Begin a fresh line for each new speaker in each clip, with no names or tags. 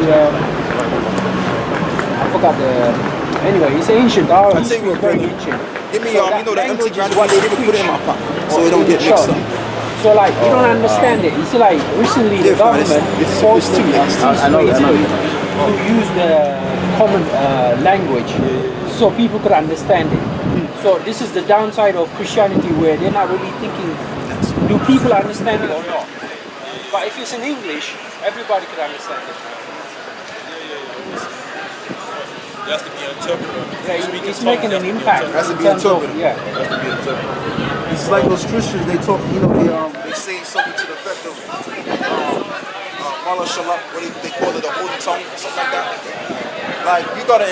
I forgot the. Anyway, it's ancient. Our
I think we're
very
bringing.
ancient.
Give me,
So
you know, the empty
language is
granny.
what
They
they
even put it in my
preach.
pocket, so it don't get mixed up.
So like you don't understand it. It's like recently the government forced to use the common language so people could understand it. So this is the downside of Christianity, where they're not really thinking, do people understand it or not? But if it's in English, everybody could understand it.
It has to be interpreted.
Yeah, it's making an impact.
Has to be
in terms of-
interpreted.
Yeah.
It has to be interpreted.
It's like those Christians. They talk, you know, they say something to the effect of Mala Shalom, what they call it, the holy tongue, something like that. Like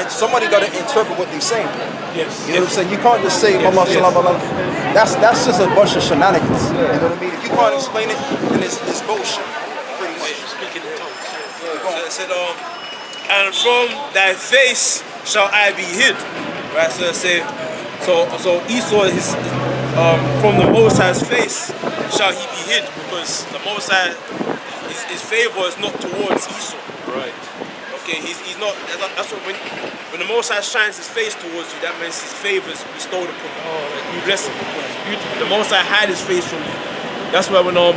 somebody gotta interpret what they're saying.
Yes.
You know what I'm saying? You can't just say Mala Shalom, That's just a bunch of shenanigans. You know what I mean? If you can't explain it, then it's bullshit. Pretty much.
Speaking in tongues. So it said, and from thy face shall I be hid. Right? So it say, so Esau is from the Most High's face shall he be hid, because the Most High, his favor is not towards Esau. Right. Okay, he's not. That's what when the Most High shines his face towards you, that means his favor is bestowed upon you. You bless him. It's beautiful. The Most High hide his face from you. That's why when the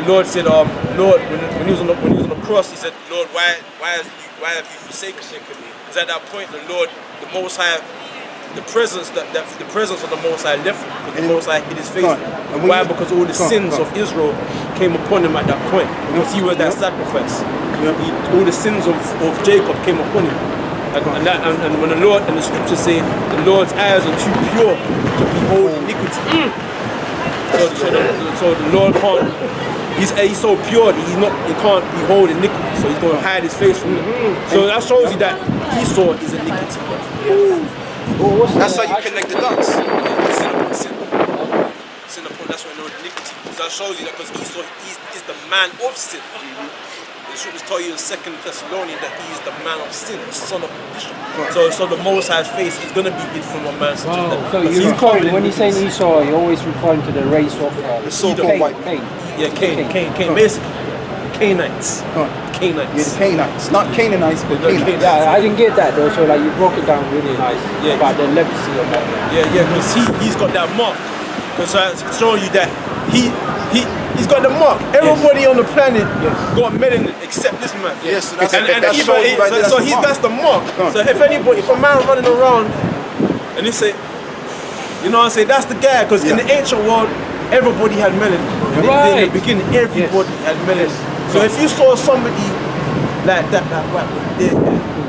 Lord said, Lord, when he was on the cross, he said, Lord, why have you forsaken me? Because at that point, the Most High, the presence of the Most High left him, because the Most High hid his face. Why? Because all the sins of Israel came upon him at that point, because he was that sacrifice. All the sins of Jacob came upon him. And when the Lord, and the scriptures say, the Lord's eyes are too pure to behold iniquity. So the Lord can't. He's so pure that he can't behold iniquity. So he's going to hide his face from it. So that shows you that Esau is iniquity.
That's how you connect the dots.
Sin upon. That's why I know iniquity. So that shows you that because Esau is the man of sin. The scriptures tell you in 2 Thessalonians that he is the man of sin, the son of perdition. So the Most High's face is going to be hid from a man such as that.
So when you're saying Esau, you're always referring to the race of Cain.
Yeah, Cain. Basically, Cainites. Cainites.
Yeah, the Cainites. Not Canaanites, but Cainites.
Yeah, I didn't get that though, so like you broke it down really nice about the leprosy of that.
Yeah, because he's got that mark. Because it's showing you that he's got the mark. Everybody on the planet got melanin except this man.
Yes, so that's
the mark. So if a man running around and he say, you know what I'm saying, that's the guy, because in the ancient world, everybody had melanin. In the beginning, everybody had melanin. So if you saw somebody like that white woman there,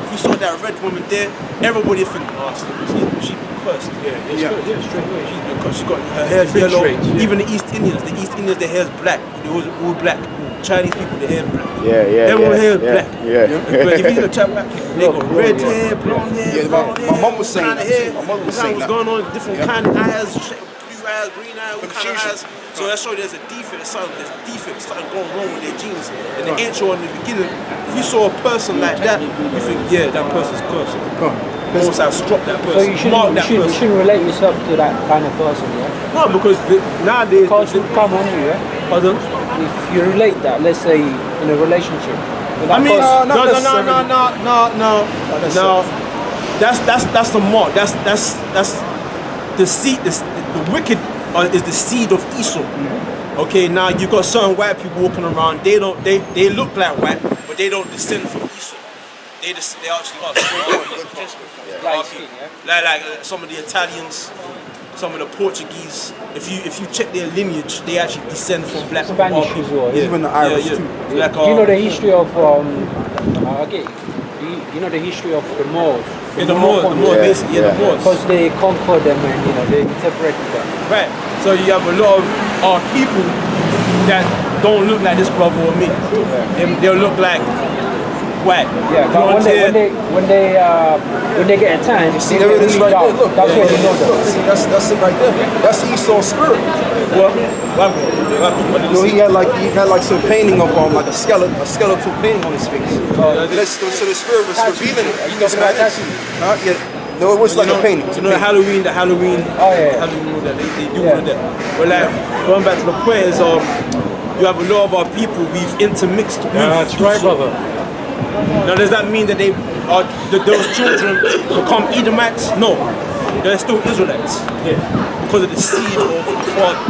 if you saw that red woman there, everybody think, she cursed. Straight away. She got her hair yellow. Even the East Indians, their hair's black. It was all black. Chinese people, their hair black. Everyone's hair is black. But if you look at white people, they got red hair, blonde hair, brown hair.
My mom was saying that. My mom was saying
what's going on, different kind of eyes, blue eyes, green eyes, all kind of eyes. So that shows you there's a defect, something going wrong with their genes. In the intro in the beginning, if you saw a person like that, you think, that person's cursed. Most have struck that person.
So you shouldn't relate yourself to that kind of person, yeah?
No, because nowadays...
Because it will come on you, yeah?
Pardon?
If you relate that, let's say, in a relationship.
No. That's the mark. That's the seed. The wicked is the seed of Esau. Okay, now you got certain white people walking around. They look like white, but they don't descend from Esau. They actually are. Like some of the Italians, some of the Portuguese. If you check their lineage, they actually descend from black
Spanish as well.
Even the Irish too.
Like, you know the history of you know the history of the Moors.
The Moors, basically, the Moors.
Because they conquered them and they interpreted them.
Right. So you have a lot of our people that don't look like this brother or me. They'll look like white.
Yeah, but when they get a time,
See, there it is right there. Look,
that's what you know them.
See, that's it right there. That's Esau's spirit. He had like some painting of like a skeletal painting on his face. So the spirit was revealing it. You can imagine. No, it was like a painting.
You know the Halloween. Halloween, all that, they do all of that. But like, going back to the point is, you have a lot of our people we've intermixed with.
That's right, brother.
Now, does that mean that they are those children become Edomites? No, they're still Israelites. Yeah, because of the seed of the father.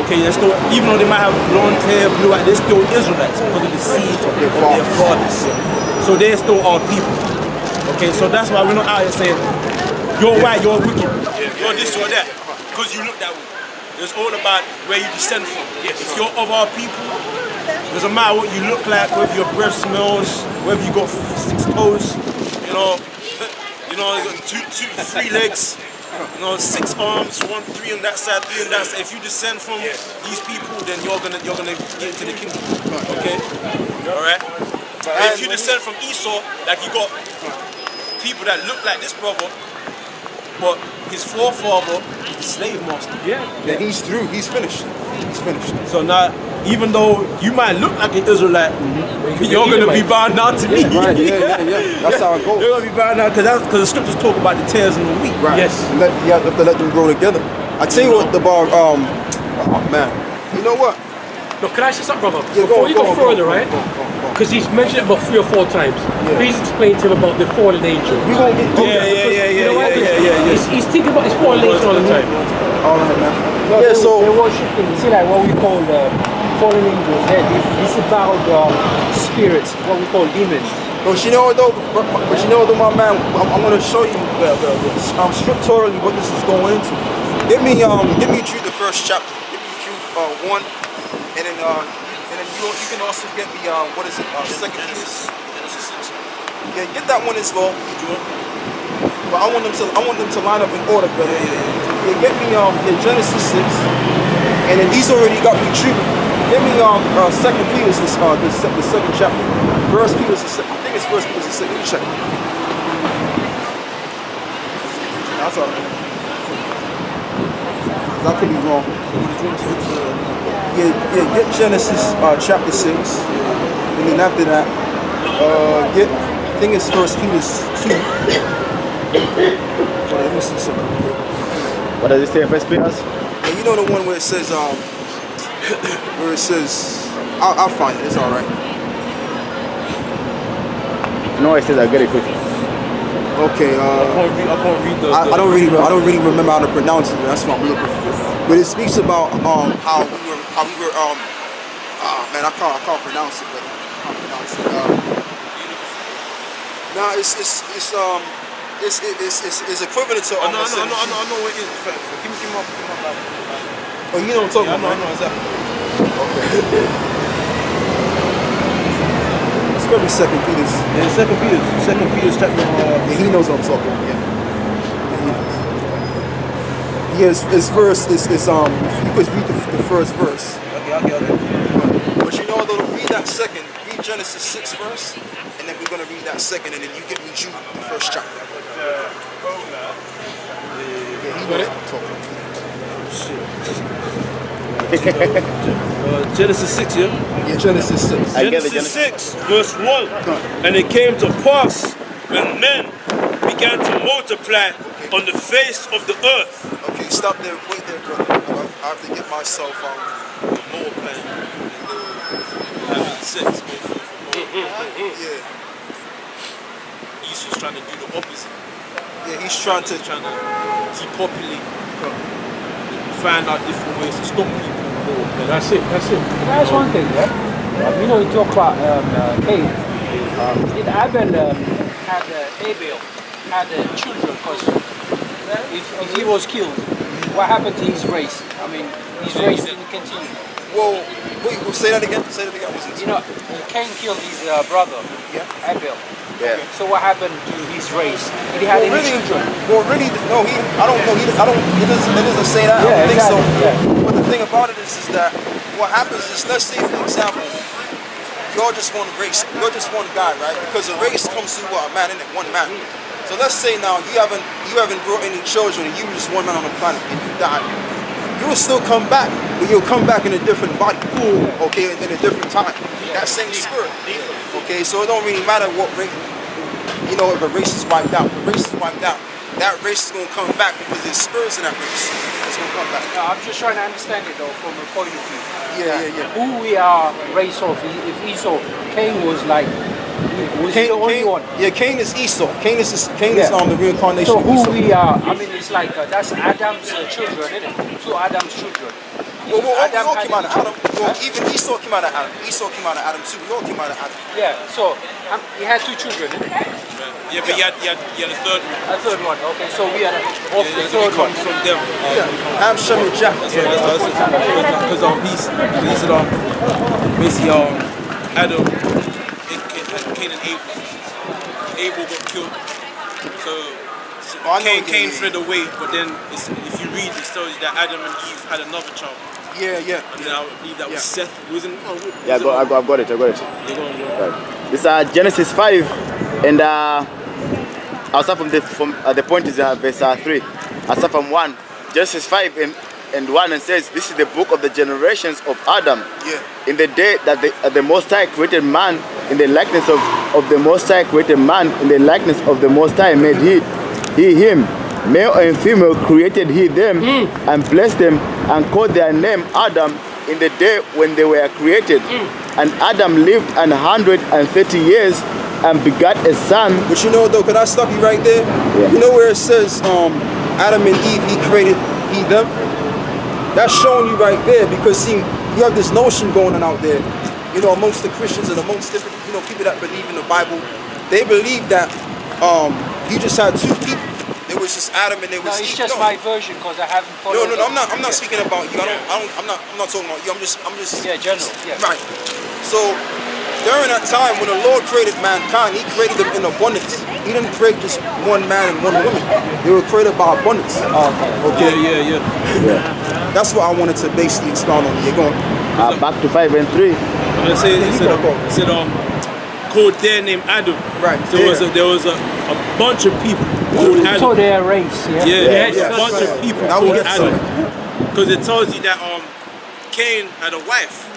Okay, they're still, even though they might have blonde hair, blue eyes, they're still Israelites because of the seed of their fathers. So they're still our people. Okay, so that's why we're not out here saying you're white, you're wicked, you're this, you're that, because you look that way. It's all about where you descend from. If you're of our people, doesn't matter what you look like, whether your breath smells, whether you got 6 toes, you know, you got 3 legs, 6 arms, 1, 3 on that side, 3 on that side. If you descend from these people, then you're gonna get into the kingdom. Okay, all right. But if you descend from Esau, like you got people that look like this brother, but his forefather is the slave master.
Yeah, he's through. He's finished. He's finished.
So now, even though you might look like an Israelite, you're going to be bound down to me.
Right, yeah. That's how it goes.
You're going to be bound down because the scriptures talk about the tares and the wheat.
Right.
Yes.
You have to let them grow together. I tell you what, the bar, oh man, you know what?
No, can I say something, brother?
Yeah,
Before you go further, right?
Go.
Because he's mentioned it about 3 or 4 times. Please explain to him about the fallen angel.
We're going to get through that.
You know what? He's thinking about his fallen angel all the time.
All right, man.
No,
Yeah,
they're worshiping. You see, like what we call fallen angels. This is about spirits, what we call demons.
But you know what though? But you know what though, my man? I'm going to show you scripturally what this is going into. Give me Jude the first chapter. Give me Jude 1, and then you can also get me what is it? Second Peter. Yeah, get that one as well. But I want them to line up in order, brother. Yeah, get me Genesis 6, and then he's already got me Jude. Give me Second Peter, the second chapter. First Peter's the second. I think it's First Peter's the second chapter. That's all right. That could be wrong. Yeah, get Genesis chapter 6, and then after that, get, I think it's First Peter's 2. Let me see something.
What does it say in First Peter?
Yeah, you know the one where it says, I'll find it. It's all right.
No, it says I get it quickly.
Okay.
I can't read the.
I don't really remember how to pronounce it. That's what I'm looking for. But it speaks about how we were man, I can't pronounce it, but I can't pronounce it. Now it's equivalent to.
I know what it is. Give me my Bible.
Oh, you know what I'm talking about?
I know exactly.
Okay. It's gonna be Second Peter's.
Yeah, Second Peter's chapter.
Yeah, he knows what I'm talking about. Yeah, his verse is you could read the first verse.
Okay.
But you know, though, read that second. Read Genesis 6 verse, and then we're gonna read that second, and then you get me Jude, the first chapter. Yeah, he knows what I'm talking about.
Genesis 6, yeah?
Yeah, Genesis 6.
Genesis 6, verse 1. And it came to pass when men began to multiply on the face of the earth.
Okay, stop there. Wait there, brother. I have to get myself
More plan. Having sex.
Yeah.
Esau's trying to do the opposite.
Yeah, he's trying to
depopulate. Find out different ways to stop people.
That's it. That's one thing, yeah? You know, you talk about Cain. Did Abel had children? Because if he was killed, what happened to his race? I mean, his race didn't continue.
Whoa, wait, say that again.
You know, Cain killed his brother, Abel.
Yeah.
So what happened to his race? Did he have any children?
Well, really, no. I don't know. It doesn't say that. I don't think so.
Yeah.
But the thing about it is that what happens is, let's say, for example, you're just one race. You're just one guy, right? Because a race comes through a man, innit? One man. So let's say now you haven't brought any children, and you were just one man on the planet, and you died. You will still come back, but you'll come back in a different body, okay, in a different time. That same spirit, okay. So it don't really matter what race, you know, if a race is wiped out. If a race is wiped out, that race is gonna come back because there's spirits in that race. It's gonna come back.
No, I'm just trying to understand it though from a point of view.
Yeah.
Who we are race of? If Esau, Cain was like Was he the only one?
Yeah, Cain is Esau. Cain is
Yeah.
the reincarnation
So
of
who
Esau.
we are, I mean, it's like, that's Adam's children, isn't it? Two Adam's children.
Well, we all
Adam
came
had
out of
Eve.
Adam. Well, even Esau came out of Adam. Esau came out of Adam too. We all came out of Adam.
Yeah, so he had two children, isn't it?
Yeah, but you had a third one.
A third one, okay, so we are off the
Yeah,
third
so we
one.
come from them.
Ham, Shem, and Japheth.
Because he said basically Adam, Cain and Abel. Abel got killed. So Cain fled away, but then if you read the story that Adam and Eve had another child.
Yeah.
And then I believe that was Seth. Wasn't
Yeah, I've got it.
You're going.
Right. This is Genesis 5, and I'll start from the point is verse 3. I'll start from 1. Genesis 5 and 1 and says, this is the book of the generations of Adam.
Yeah.
In the day that the Most High created man, in the likeness of the Most High created man, in the likeness of the Most High made he him. Male and female created he them, and blessed them, and called their name Adam in the day when they were created. And Adam lived 130 years and begat a son.
But you know though, could I stop you right there?
Yeah.
You know where it says Adam and Eve, he created he them? That's showing you right there, because see, you have this notion going on out there, you know, amongst the Christians and amongst different, you know, people that believe in the Bible. They believe that you just had two people. It was just Adam and it was
No, it's
Eve.
just my version because I haven't
No,
followed.
I'm not speaking about you. I'm not talking about you. I'm just.
Yeah, general. Yeah.
Right. So during that time when the Lord created mankind, He created them in abundance. He didn't create just one man and one woman. They were created by abundance. Okay.
Yeah.
That's what I wanted to basically expound on. You're going.
Back to 5 and 3.
It said called their name Adam.
Right.
So there was a bunch of people called Adam.
So they're a race, yeah?
Yeah, a bunch of people
Now we
called
get
Adam. Because it tells you that Cain had a wife.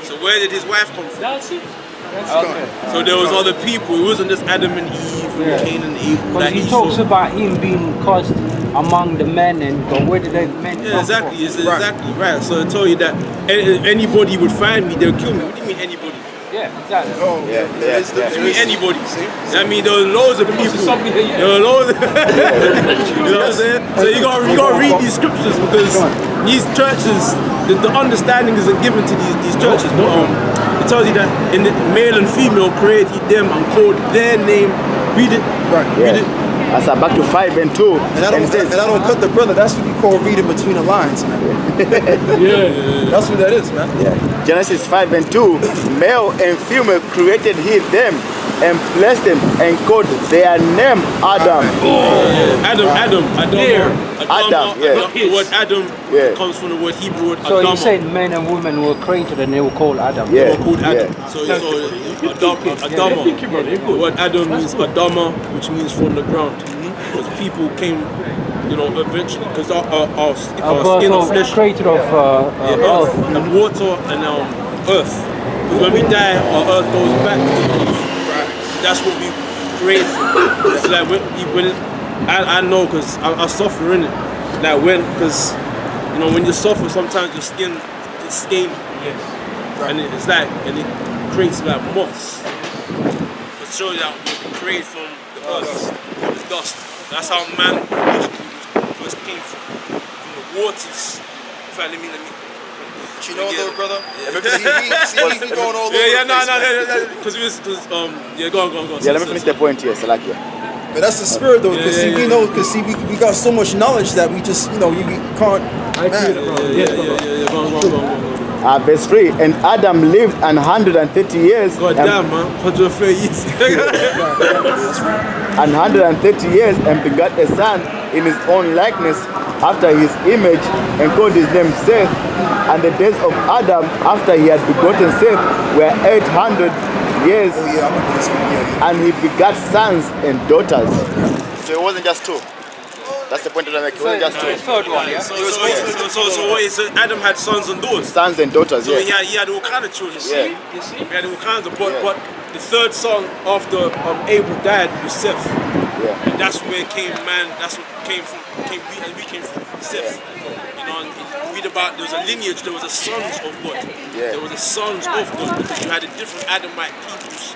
So where did his wife come from?
That's it. Okay.
So there was other people. It wasn't just Adam and Eve and Cain and Abel.
Because
That
he
Esau.
talks about him being caused among the men, and where did the men come
Yeah, exactly.
from?
It's exactly right. So it told you that if anybody would find me, they'll kill me. What do you mean anybody?
Yeah, exactly.
Oh,
Yeah.
What do you mean anybody?
See?
I mean, there were loads of people. There were loads. You know what I'm saying? So you gotta read these scriptures, because these churches, the understanding isn't given to these churches. But it tells you that in the male and female created them and called their name. Read it.
Right.
Read it.
As back to 5 and 2.
And I don't cut the brother. That's what you call reading between the lines, man.
Yeah.
That's what that is, man.
Genesis 5 and 2. Male and female created he them, and blessed them, and called their name Adam.
Adam.
Yeah.
The word Adam
Yeah.
comes from the word Hebrew word
So
Adama.
he said men and women were created and they were called Adam.
Yeah.
They were called Adam.
Yeah.
So Adama. The word Adam means Adama, which means from the ground. Because people came, eventually, because our skin of flesh,
created of
earth, and water and earth. Because when we die, our earth goes back to the earth. That's what we create. It's like when I know, because I suffer in it. Like because when you suffer, sometimes your skin is scaly. Yes. And it's like, and it creates like moths. It shows that we're created from the earth, from the dust. That's how man first came from the waters. In fact, let me.
But you know, though, brother.
Yeah.
See, we going all over.
Because go on.
Yeah, let me finish the point here, Salakia.
But that's the spirit, though. Because we know, we got so much knowledge that we just, we can't.
Go on.
Verse 3. And Adam lived 130 years.
God damn, man. 130 years.
130 years, and begat a son in his own likeness, after his image, and called his name Seth. And the days of Adam, after he had begotten Seth, were 800 years.
Oh, yeah, I'm going to this one. Yeah.
And he begat sons and daughters. So it wasn't just two. That's the point that I make. It wasn't just two.
Third one, yeah?
So what is it? Adam had sons and daughters.
Sons and daughters,
So
yeah.
he had all kinds of children.
Yeah.
You see?
He had all kinds of, but
Yeah.
the third son after Abel died was Seth.
Yeah.
And that's where came man. That's what came from. We came from Seth. And you read about there was a lineage. There was a sons of God.
Yeah.
There was a sons of God, because you had a different Adamite peoples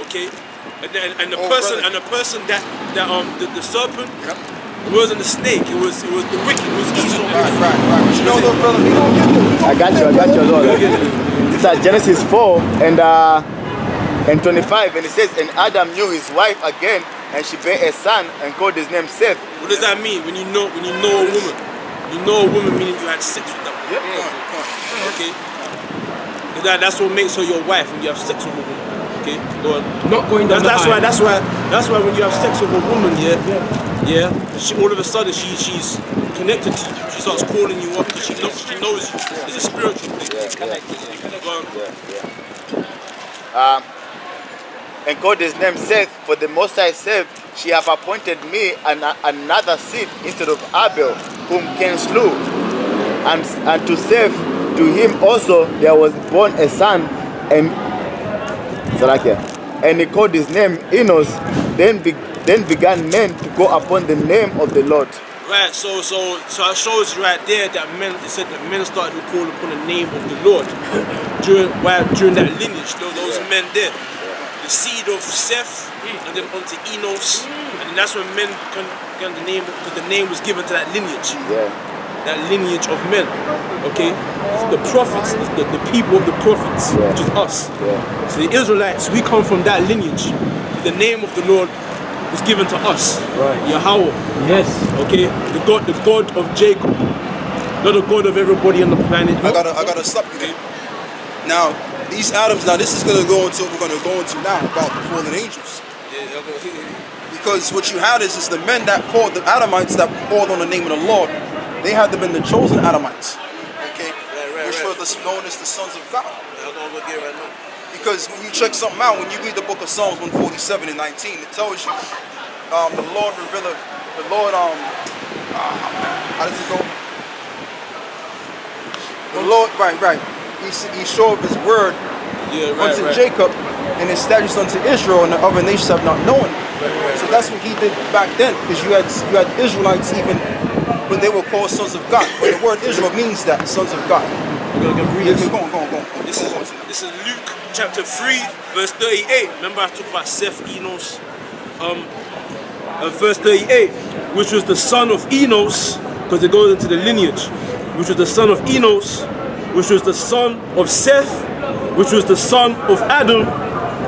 Okay, and the
Oh,
person
brother.
and the person that the serpent.
Yep.
It wasn't the snake. It was the wicked. It was Esau.
Right. But you know, though, brother, we don't get this.
I got you, Lord. It's at Genesis 4 and 25, and it says, and Adam knew his wife again, and she bare a son and called his name Seth.
What does that mean? When you know a woman, meaning you had sex with that woman.
Yep.
Okay. That's what makes her your wife when you have sex with a woman. Okay. Go on.
Not going down
That's why when you have sex with a woman, yeah, she all of a sudden she's connected to you. She starts calling you up because she knows you. It's a spiritual thing. Go on.
And called his name Seth, for the Most High said, she have appointed me another seed instead of Abel, whom Cain slew. And to Seth, to him also there was born a son, and he called his name Enos. Then began men to go upon the name of the Lord.
Right, so it shows you right there that it said that men started to call upon the name of the Lord during that lineage. Those men there, the seed of Seth, and then onto Enos, and that's when men got the name, because the name was given to that lineage. That lineage of men. Okay, it's the prophets, the people of the prophets, which is us. So the Israelites, we come from that lineage. The name of the Lord was given to us, Yahweh.
Yes.
Okay, the God of Jacob, not the God of everybody on the planet.
I gotta stop you there. Now, these Adams. Now, this is gonna go into what we're gonna go into now about the fallen angels. Because what you had is the men that called the Adamites that called on the name of the Lord. They had to been the chosen Adamites. Okay, which were known as the sons of God. Because when you check something out, when you read the book of Psalms 147 and 19, it tells you the Lord revealed, how does it go? The Lord, right. He showed his word unto Jacob and his statutes unto Israel, and the other nations have not known. So that's what he did back then, because you had Israelites even when they were called sons of God. But the word Israel means that, sons of God.
We're gonna read this.
Go on.
This is Luke chapter 3, verse 38. Remember I talked about Seth, Enos, verse 38, which was the son of Enos, because it goes into the lineage, which was the son of Enos, which was the son of Seth, which was the son of Adam,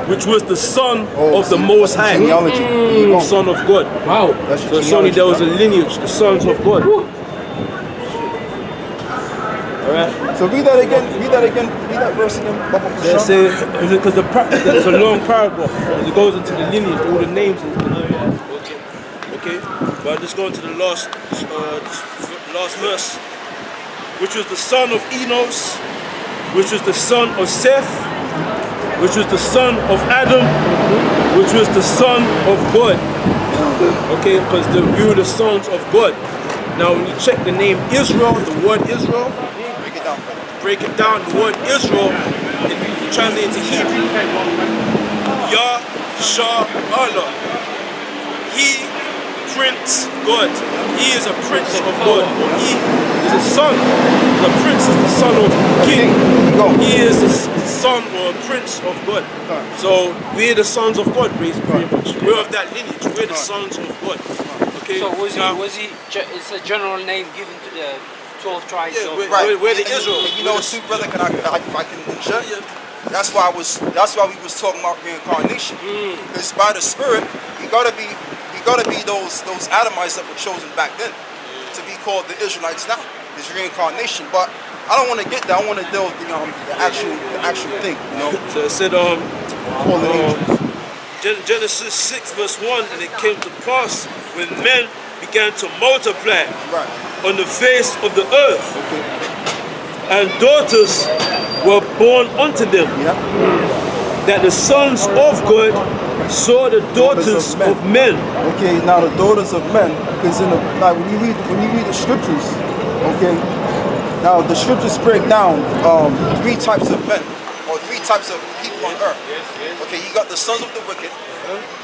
which was the son of the Most High, son of God.
Wow.
So it's only there was a lineage, the sons of God. Alright.
So read that verse again.
Because it's a long paragraph. It goes into the lineage, all the names. Okay. But just going to the last verse, which was the son of Enos, which was the son of Seth, which was the son of Adam, which was the son of God. Okay, because we were the sons of God. Now, when you check the name Israel, the word Israel, break it down, the word Israel, it translates into Hebrew. Yah, Shah, Allah. He, Prince, God. He is a prince of God. He is a son. The prince is the son of king. He is the son or a prince of God. So we're the sons of God, pretty much. We're of that lineage. We're the sons of God. Okay.
So was he? It's a general name given to the 12 tribes.
Yeah,
of
we're the Israel.
You know, too, brother. If I can check. That's why we was talking about reincarnation. Because by the Spirit, you gotta be those Adamites that were chosen back then to be called the Israelites now. It's reincarnation, but I don't want to get that. I want to deal with the actual thing. You know.
So it said Genesis 6 verse 1, and it came to pass when men began to multiply on the face of the earth, and daughters were born unto them, that the sons of God saw the daughters of men.
Okay, now the daughters of men, because when you read the scriptures, okay, now the scriptures break down 3 types of men, or 3 types of people on earth. Okay, you got the sons of the wicked,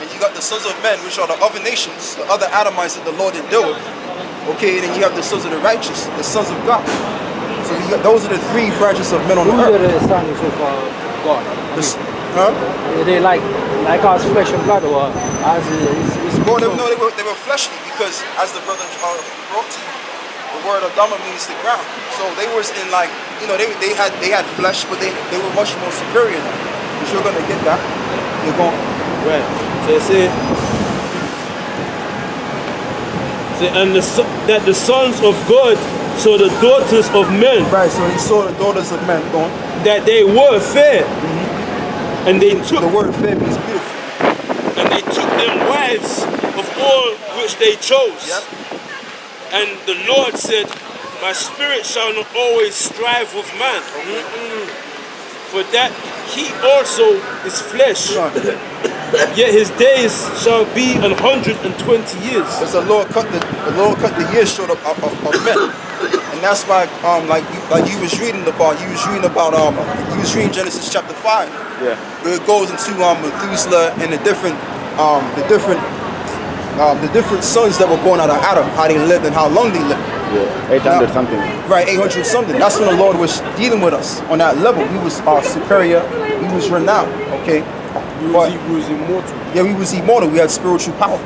and you got the sons of men, which are the other nations, the other Adamites that the Lord didn't deal with. Okay, and then you have the sons of the righteous, the sons of God. So those are the 3 branches of men on the earth.
Who are the sons of God?
Huh?
Are they like like us flesh and blood, or as is
Well, no, they were fleshly because, as the brother brought to you, the word Adama means the ground. So they was in like, they had flesh, but they were much more superior now. But you're gonna get that. You're going
Right. So it say, and that the sons of God saw the daughters of men.
right. So he saw the daughters of men going.
That they were fair, and they took
The word fair means beautiful.
and they took them wives of all which they chose.
Yep.
And the Lord said, my spirit shall not always strive with man, for that he also is flesh. Yet his days shall be 120 years.
Because the Lord cut the years short of men. And that's why, like you was reading about, you was reading Genesis chapter 5,
Yeah.
where it goes into Methuselah and the different sons that were born out of Adam, how they lived and how long they lived.
Yeah. 800 something.
Right, 800 something. That's when the Lord was dealing with us on that level. He was superior. He was renowned. Okay.
He was immortal.
Yeah, we was immortal. We had spiritual power.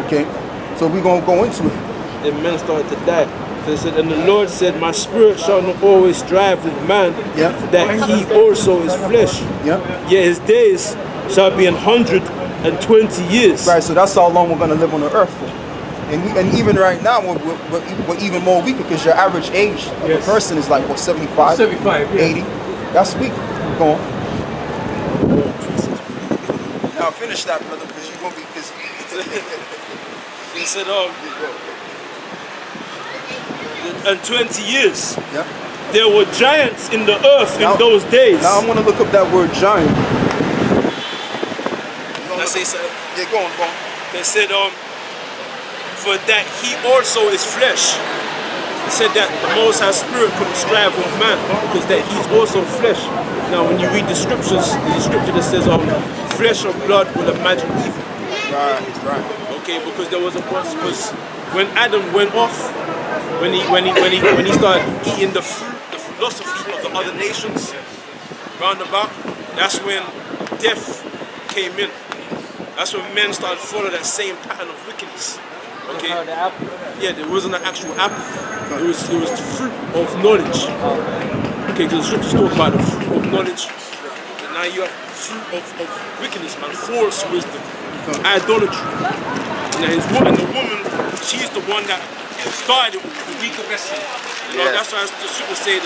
Okay. So we're gonna go into it.
And men started to die. So it said, and the Lord said, my spirit shall not always strive with man,
Yeah.
that he also is flesh.
Yeah.
Yet his days shall be 120 years.
Right. So that's how long we're gonna live on the earth for. And even right now, we're even more weaker because your average age of a person is like, what, 75?
75, yeah.
80. That's weak. Go on. Now finish that, brother, because you're going to be busy.
He said, and 20 years.
Yeah.
There were giants in the earth
Now-
in those days.
Now I'm going to look up that word giant.
Let's say so.
Yeah, go on, go on.
They said, for that he also is flesh. He said that the Most High Spirit couldn't strive with man because that he's also flesh. Now, when you read the scriptures, there's a scripture that says, flesh and blood will imagine evil.
Right.
Okay, because there was because when Adam went off, when he started eating the fruit, the philosophy of the other nations round about, that's when death came in. That's when men started following that same pattern of wickedness. Okay.
The apple.
Yeah, there wasn't an actual apple. It was the fruit of knowledge. Okay, because the scriptures talk about the fruit of knowledge. And now you have fruit of wickedness, man, false wisdom, idolatry. And the woman, she's the one that started with the weaker vessel. You know, that's why the scriptures say,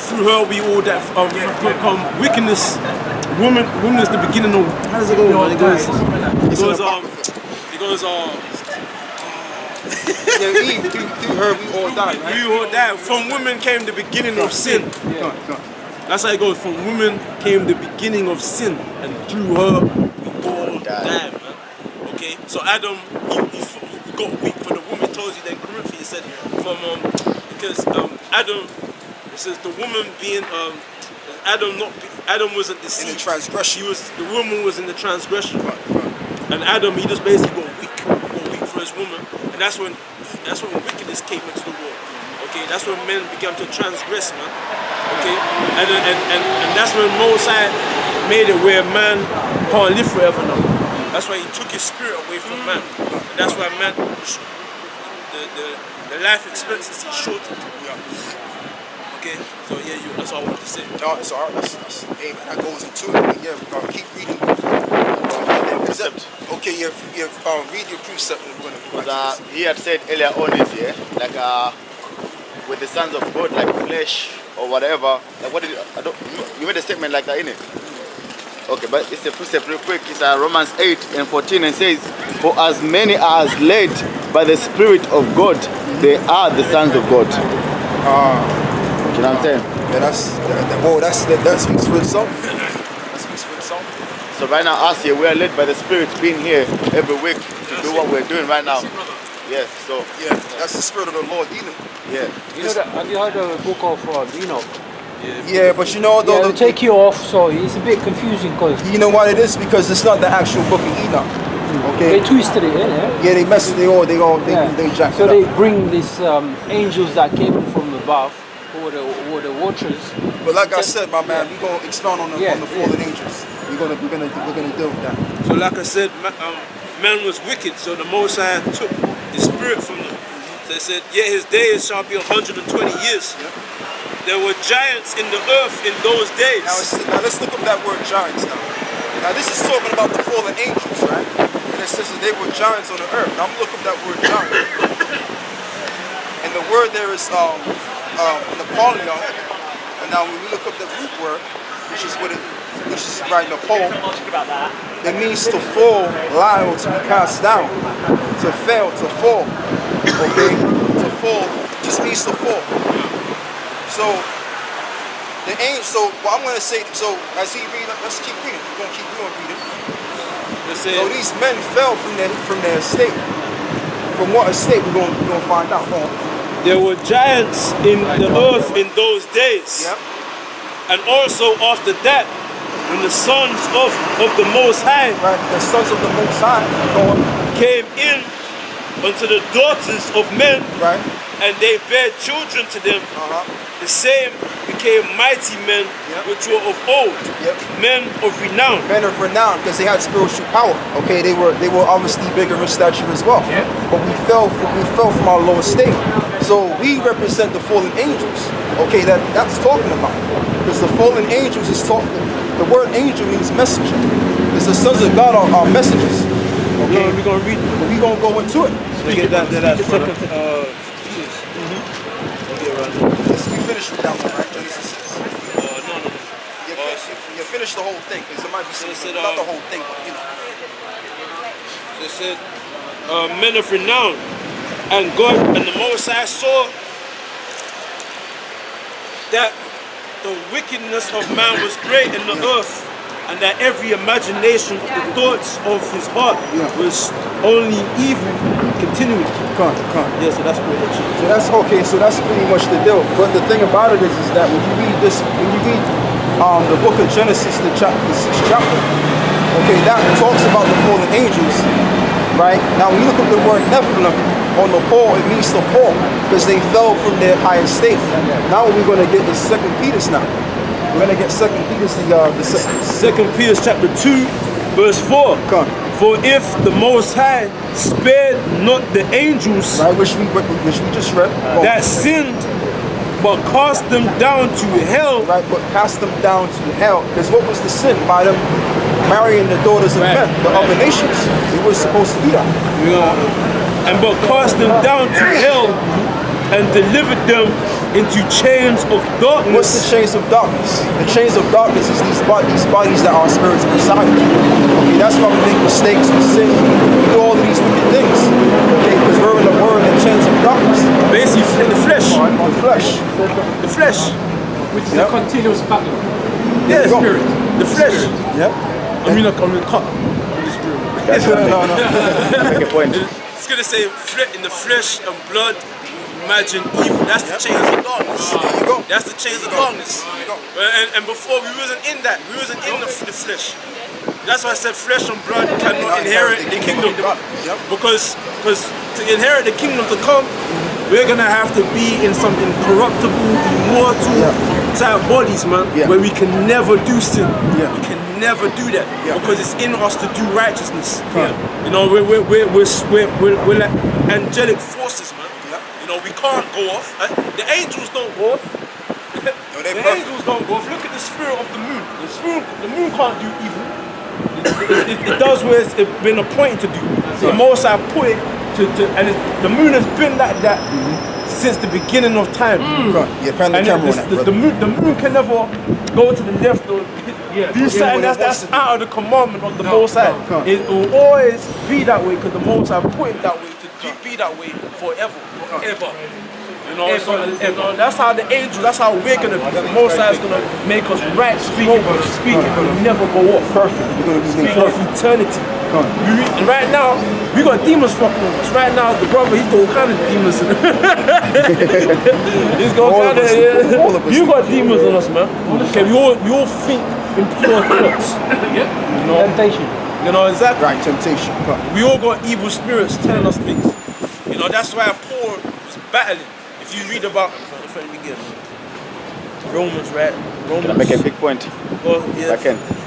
through her we all that become wickedness. Woman is the beginning of, how does it go? It goes
Yeah, Eve, through her we all died, right?
we all died. From women came the beginning of sin.
Go on.
That's how it goes. From women came the beginning of sin, and through her we all died, man. Okay, so Adam he got weak for the woman. It tells you that in Corinthians, it said because Adam, it says the woman being Adam wasn't deceived.
In the transgression.
The woman was in the transgression. And Adam, he just basically got weak for his woman. And that's when wickedness came into the world. Okay, that's when men began to transgress, man. Okay, and that's when Moses made it where man can't live forever now. That's why he took his spirit away from man. And that's why man, the life expectancy shortened. Okay, so yeah, that's all I wanted to say.
No, it's all right. That's hey, man, that goes into it. But yeah, we're gonna keep reading. Okay, read your precept and we're gonna go back to this.
He had said earlier on this, yeah, like with the sons of God, like flesh or whatever. Like what did you made a statement like that, innit? Okay, but it's a precept real quick. It's Romans 8:14 and says, for as many as led by the Spirit of God, they are the sons of God. You know what I'm saying?
Yeah, that speaks for itself. That speaks for itself.
So right now, us here, we are led by the Spirit, being here every week to do what we're doing right now. Yeah, so.
Yeah, that's the Spirit of the Lord dealing.
Yeah.
Have you heard of the book of Enoch?
Yeah, but you know, though,
They'll take you off, so it's a bit confusing because
you know what it is? Because it's not the actual book of Enoch. Okay.
they twisted it, yeah?
Yeah, they messed. They jacked
So
it
they
up.
bring these angels that came from above, or the watchers.
But like I said, my man, we're gonna expound on the fallen
yeah.
angels. We're gonna deal with that.
So like I said, man was wicked, so the Most High took his spirit from them. So it said, yeah, his days shall be 120 years.
Yeah.
There were giants in the earth in those days.
Now let's look up that word giants now. Now this is talking about the fallen angels, right? And it says that they were giants on the earth. Now I'm gonna look up that word giant. And the word there is Napoleon. And now when we look up the root word, which is right, Napoleon, it means to fall, lie, or to be cast down, to fail, to fall. Okay? To fall just means to fall. So the angel, so what I'm gonna say, so as he read, let's keep reading. We're gonna keep reading. So these men fell from their estate. From what estate we're gonna find out.
There were giants in the earth in those days.
Yep.
And also after that, when the sons of the Most High,
right, the sons of the Most High
came in unto the daughters of men,
right,
and they bare children to them, the same became mighty men, which were of old, men of renown.
Men of renown, because they had spiritual power. Okay, they were obviously bigger in stature as well.
Yeah.
But we fell from our lower state. So we represent the fallen angels. Okay, that's talking about. Because the fallen angels is talking. The word angel means messenger. Because the sons of God are messengers. Okay,
we're gonna read.
We're gonna go into it.
Get that
You finished with that one, right? Genesis 6.
No.
You finished the whole thing, because there might be something, not the whole thing, but you know.
They said, men of renown, and God and the Most High saw that the wickedness of man was great in the earth, and that every imagination of the thoughts of his heart was only evil continually.
Come.
Yeah, so that's pretty much it.
So that's okay. So that's pretty much the deal. But the thing about it is that when you read the book of Genesis, the 6th chapter, okay, that talks about the fallen angels, right? Now, when you look at the word Nephilim on the pole, it means to fall because they fell from their higher state. Now we're going to get the 2 Peter's now. We're going to get 2 Peter's, the
2 Peter chapter 2, verse 4.
Come.
For if the Most High spared not the angels,
right, which we just read,
that sinned, but cast them down to hell.
Right, but cast them down to hell. Because what was the sin? By them marrying the daughters of men, the other nations. It was supposed to be that.
And but cast them down to hell and delivered them into chains of darkness.
What's the chains of darkness? The chains of darkness is these bodies that are spirits beside. Okay, that's why we make mistakes, we sin, we do all of these wicked things. Okay, because we're in the world in chains of darkness.
Basically, the flesh.
The flesh.
Which is a continuous battle.
Yeah,
the spirit.
The flesh.
Yep.
I mean, I'm gonna cut the spirit.
No.
Make a point.
It's gonna say in the flesh and blood. Imagine evil. That's the chains of darkness.
There you go.
That's the chains of darkness. And before we wasn't in that. We wasn't in the flesh. That's why I said flesh and blood cannot inherit the kingdom. Because to inherit the kingdom to come, we're gonna have to be in some incorruptible, immortal type bodies, man. Where we can never do sin. We can never do that because it's in us to do righteousness. You know, we're like angelic forces, man. You know, we can't go off. The angels don't go off. The angels don't go off. Look at the spirit of the moon. The moon can't do evil. It does where it's been appointed to do. The Most High put it and the moon has been like that since the beginning of time. The moon can never go to the left or do something that's out of the commandment of the Most High. It will always be that way because the Most High put it that way to be that way forever. You know, that's how the angel, that's how we're gonna be. The Most High is gonna make us right speaking, and never go off. Perfect. We're gonna be speaking of eternity. And right now, we got demons fucking with us. Right now, the brother, he's got all kind of demons in him. He's got all kind of, you got demons on us, man. Okay, we all think impure thoughts. You know?
Temptation.
You know, exactly.
Right, temptation.
We all got evil spirits telling us things. You know, that's why Paul was battling. If you read about, Romans, right? Romans.
Can I make a big point?
Well, yeah.
I can.